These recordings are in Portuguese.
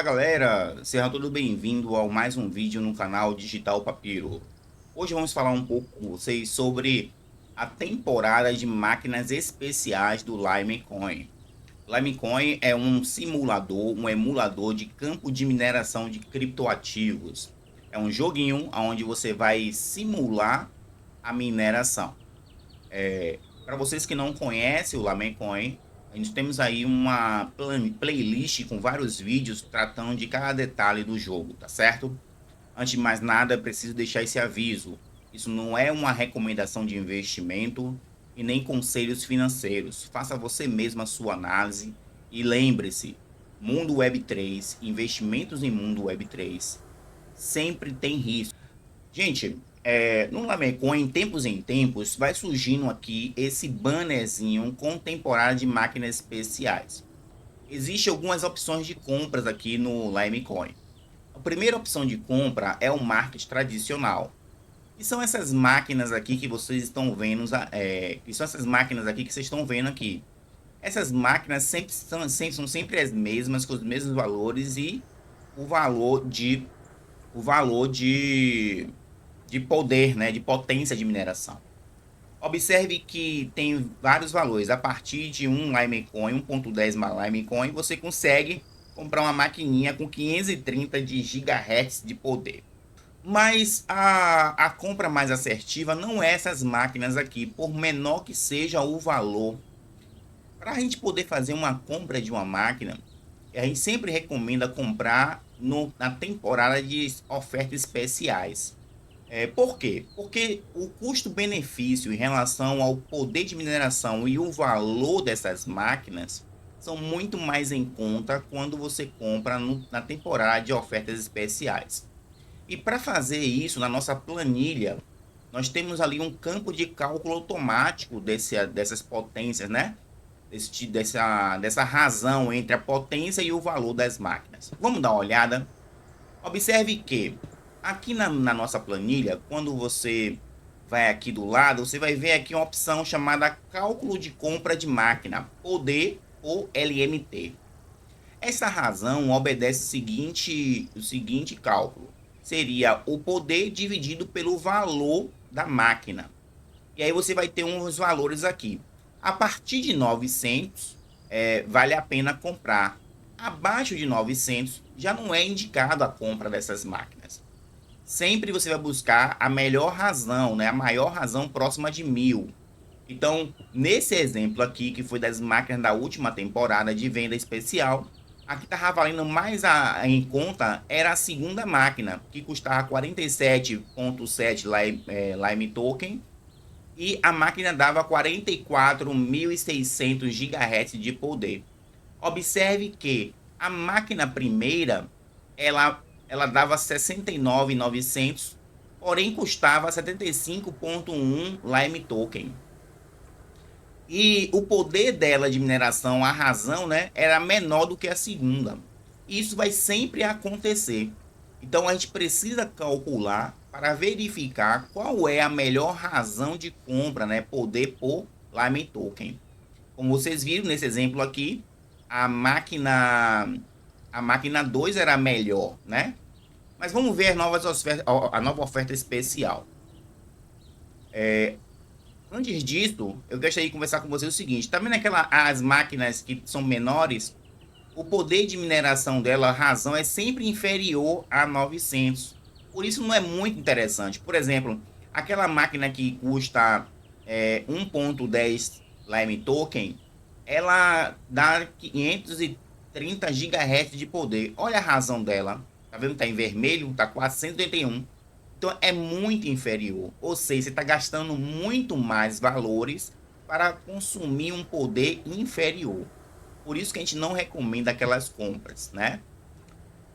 Fala galera, sejam todos bem-vindos a mais um vídeo no canal Digital Papiro. Hoje vamos falar um pouco com vocês sobre a temporada de máquinas especiais do Limecoin. Limecoin é um simulador, um emulador de campo de mineração de criptoativos. É um joguinho onde você vai simular a mineração. Para vocês que não conhecem o Lamencoin, a gente temos aí uma playlist com vários vídeos tratando de cada detalhe do jogo, tá certo? Antes de mais nada, é preciso deixar esse aviso. Isso não é uma recomendação de investimento e nem conselhos financeiros. Faça você mesmo a sua análise e lembre-se, mundo Web3, investimentos em mundo Web3 sempre tem risco. Gente, no Lamecoin, em tempos, vai surgindo aqui esse bannerzinho com temporada de máquinas especiais. Existem algumas opções de compras aqui no Lamecoin. A primeira opção de compra é o market tradicional. E são essas máquinas aqui que vocês estão vendo, que são essas máquinas aqui que vocês estão vendo aqui. Essas máquinas são sempre as mesmas, com os mesmos valores e o valor de, o valor de poder, né, de potência de mineração. Observe que tem vários valores. A partir de um Limecoin, 1.10 Limecoin, você consegue comprar uma maquininha com 530 de gigahertz de poder. Mas a compra mais assertiva não é essas máquinas aqui, por menor que seja o valor. Para a gente poder fazer uma compra de uma máquina, a gente sempre recomenda comprar na temporada de ofertas especiais. Por quê? Porque o custo-benefício em relação ao poder de mineração e o valor dessas máquinas são muito mais em conta quando você compra na temporada de ofertas especiais. E para fazer isso, na nossa planilha, nós temos ali um campo de cálculo automático dessas potências, né? Dessa razão entre a potência e o valor das máquinas. Vamos dar uma olhada? Observe que aqui na nossa planilha, quando você vai aqui do lado, você vai ver aqui uma opção chamada cálculo de compra de máquina, poder ou LMT. Essa razão obedece o seguinte cálculo. Seria o poder dividido pelo valor da máquina. E aí você vai ter uns valores aqui. A partir de 900, vale a pena comprar. Abaixo de 900, já não é indicado a compra dessas máquinas. Sempre você vai buscar a melhor razão, né? A maior razão próxima de 1000. Então, nesse exemplo aqui, que foi das máquinas da última temporada de venda especial, a que estava valendo mais em conta era a segunda máquina, que custava 47,7 Lime Token, e a máquina dava 44.600 GHz de poder. Observe que a máquina primeira, ela dava 69.900, porém custava 75,1 Lime Token. E o poder dela de mineração, a razão, né, era menor do que a segunda. Isso vai sempre acontecer. Então a gente precisa calcular para verificar qual é a melhor razão de compra, né, poder por Lime Token. Como vocês viram nesse exemplo aqui, a máquina a máquina 2 era melhor, né? Mas vamos ver a nova oferta especial. Antes disso, eu gostaria de conversar com vocês o seguinte: tá vendo as máquinas que são menores? O poder de mineração dela, a razão, é sempre inferior a 900. Por isso não é muito interessante. Por exemplo, aquela máquina que custa 1.10 Lime Token, ela dá 530 GHz de poder. Olha a razão dela. Tá vendo? Tá em vermelho, tá 481. Então é muito inferior. Ou seja, você está gastando muito mais valores para consumir um poder inferior. Por isso que a gente não recomenda aquelas compras, né?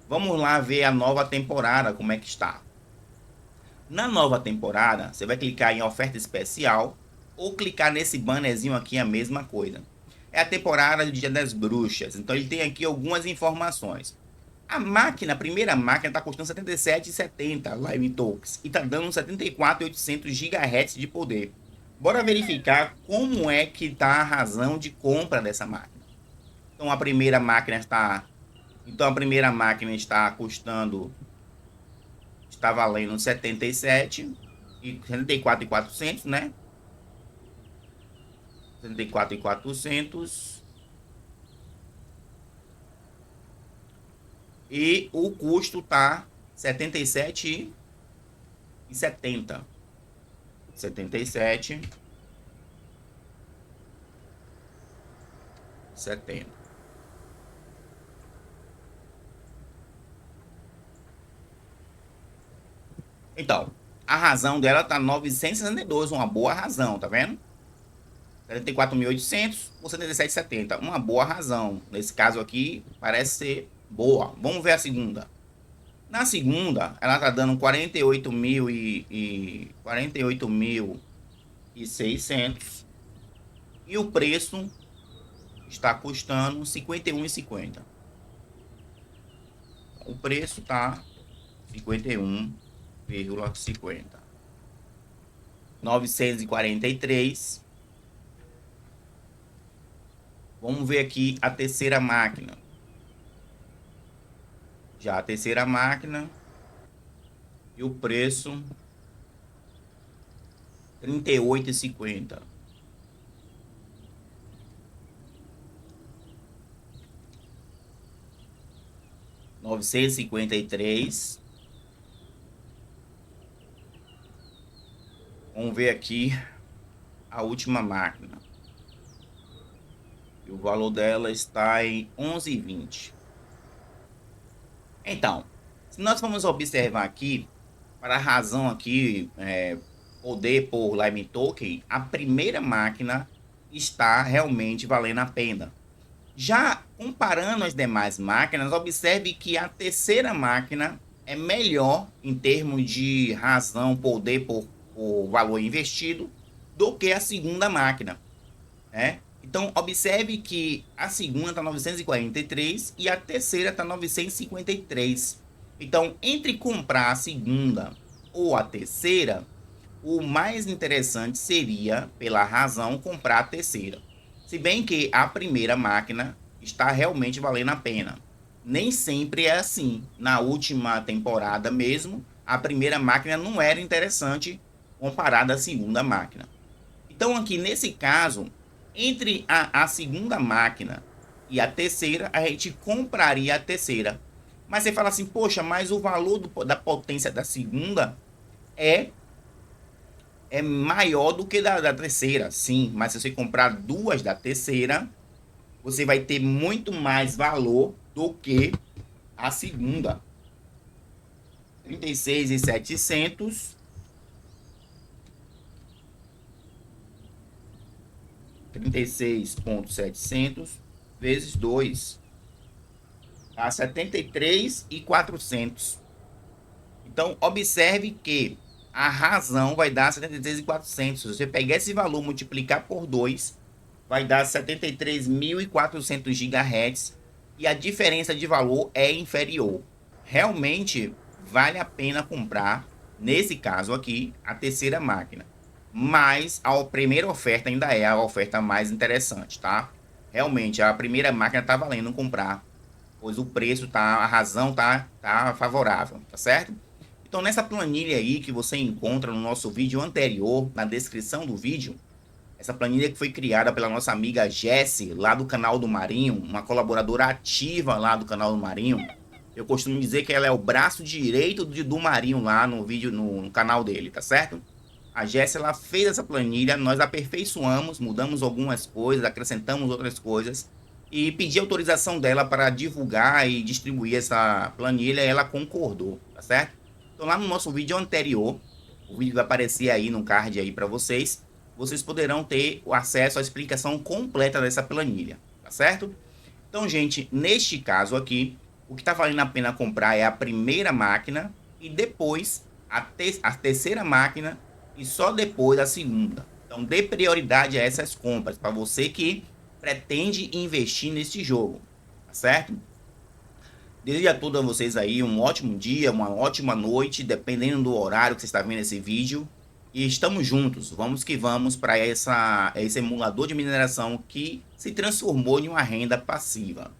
Vamos lá ver a nova temporada, como é que está. Na nova temporada, você vai clicar em oferta especial ou clicar nesse bannerzinho aqui, a mesma coisa. É a temporada do Dia das Bruxas, então ele tem aqui algumas informações. A primeira máquina está custando 77,70 Live Talks e está dando 74.800 GHz de poder. Bora verificar como é que está a razão de compra dessa máquina. Então a primeira máquina está Então a primeira máquina está valendo 77 e 74.400, né? 74.400 e o custo tá 77,70. 77,70. Então, a razão dela tá 962, uma boa razão, tá vendo? 74.800 por 77,70, uma boa razão. Nesse caso aqui, parece ser boa. Vamos ver a segunda. Na segunda, ela tá dando 48.600 e o preço está custando 51,50. O preço tá 51,50. 943. Vamos ver aqui a terceira máquina. Já a terceira máquina e o preço 38,50. R$ 953. Vamos ver aqui a última máquina. E o valor dela está em 11,20. Então, se nós formos observar aqui, para a razão aqui, poder por Lime Token, a primeira máquina está realmente valendo a pena. Já comparando as demais máquinas, observe que a terceira máquina é melhor em termos de razão, poder por valor investido, do que a segunda máquina, né? Então, observe que a segunda está 943 e a terceira está 953. Então, entre comprar a segunda ou a terceira, o mais interessante seria, pela razão, comprar a terceira. Se bem que a primeira máquina está realmente valendo a pena. Nem sempre é assim. Na última temporada mesmo, a primeira máquina não era interessante comparada à segunda máquina. Então, aqui nesse caso, entre a segunda máquina e a terceira, a gente compraria a terceira. Mas você fala assim, poxa, mas o valor da potência da segunda é maior do que da terceira. Sim, mas se você comprar duas da terceira, você vai ter muito mais valor do que a segunda. 36.700. 36.700 vezes 2 dá 73.400. Então, observe que a razão vai dar 73.400. Se você pegar esse valor, multiplicar por 2, vai dar 73.400 GHz e a diferença de valor é inferior. Realmente, vale a pena comprar, nesse caso aqui, a terceira máquina. Mas a primeira oferta ainda é a oferta mais interessante, tá? Realmente, a primeira máquina tá valendo comprar, pois o preço tá, a razão tá favorável, tá certo? Então, nessa planilha aí que você encontra no nosso vídeo anterior, na descrição do vídeo, essa planilha que foi criada pela nossa amiga Jessie, lá do canal do Marinho, uma colaboradora ativa lá do canal do Marinho. Eu costumo dizer que ela é o braço direito do Marinho lá no vídeo, no canal dele, tá certo? A Jessie, ela fez essa planilha, nós aperfeiçoamos, mudamos algumas coisas, acrescentamos outras coisas e pedi autorização dela para divulgar e distribuir essa planilha e ela concordou, tá certo? Então lá no nosso vídeo anterior, o vídeo vai aparecer aí no card aí para vocês, vocês poderão ter o acesso à explicação completa dessa planilha, tá certo? Então, gente, neste caso aqui, o que está valendo a pena comprar é a primeira máquina e depois a terceira máquina e só depois a segunda. Então, dê prioridade a essas compras para você que pretende investir nesse jogo, tá certo? Desejo a todos vocês aí um ótimo dia, uma ótima noite, dependendo do horário que você está vendo esse vídeo. E estamos juntos, vamos que vamos para esse emulador de mineração que se transformou em uma renda passiva.